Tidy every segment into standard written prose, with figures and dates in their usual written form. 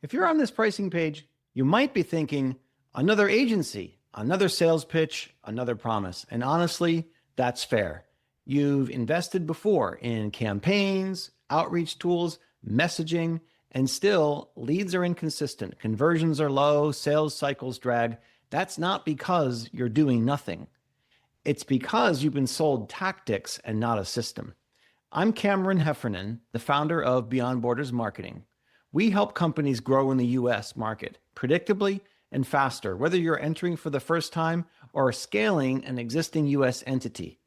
If you're on this pricing page, you might be thinking another agency, another sales pitch, another promise. And honestly, that's fair. You've invested before in campaigns, outreach tools, messaging, and still leads are inconsistent. Conversions are low, sales cycles drag. That's not because you're doing nothing. It's because you've been sold tactics and not a system. I'm Cameron Heffernan, the founder of Beyond Borders Marketing. We help companies grow in the US market predictably and faster, whether you're entering for the first time or scaling an existing US entity.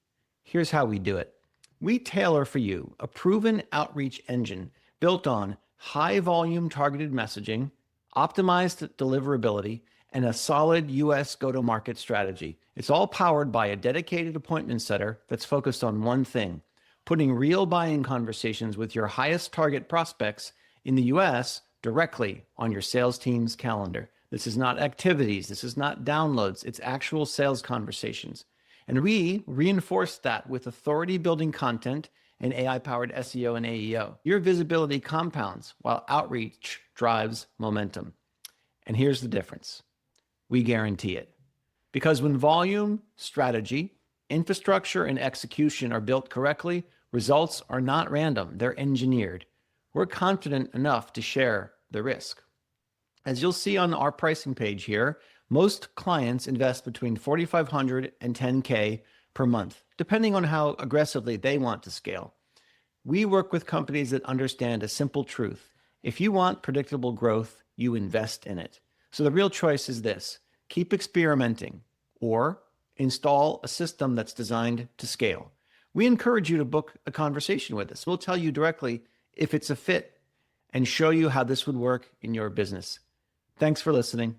Here's how we do it. We tailor for you a proven outreach engine built on high volume targeted messaging, optimized deliverability, and a solid US go-to-market strategy. It's all powered by a dedicated appointment setter that's focused on one thing, putting real buying conversations with your highest target prospects in the US directly on your sales team's calendar. This is not activities. This is not downloads. It's actual sales conversations. And we reinforce that with authority-building content and AI-powered SEO and AEO. Your visibility compounds while outreach drives momentum. And here's the difference. We guarantee it. Because when volume, strategy, infrastructure, and execution are built correctly, results are not random. They're engineered. We're confident enough to share the risk. As you'll see on our pricing page here, most clients invest between $4,500 and $10K per month, depending on how aggressively they want to scale. We work with companies that understand a simple truth. If you want predictable growth, you invest in it. So the real choice is this: keep experimenting or install a system that's designed to scale. We encourage you to book a conversation with us. We'll tell you directly if it's a fit and show you how this would work in your business. Thanks for listening.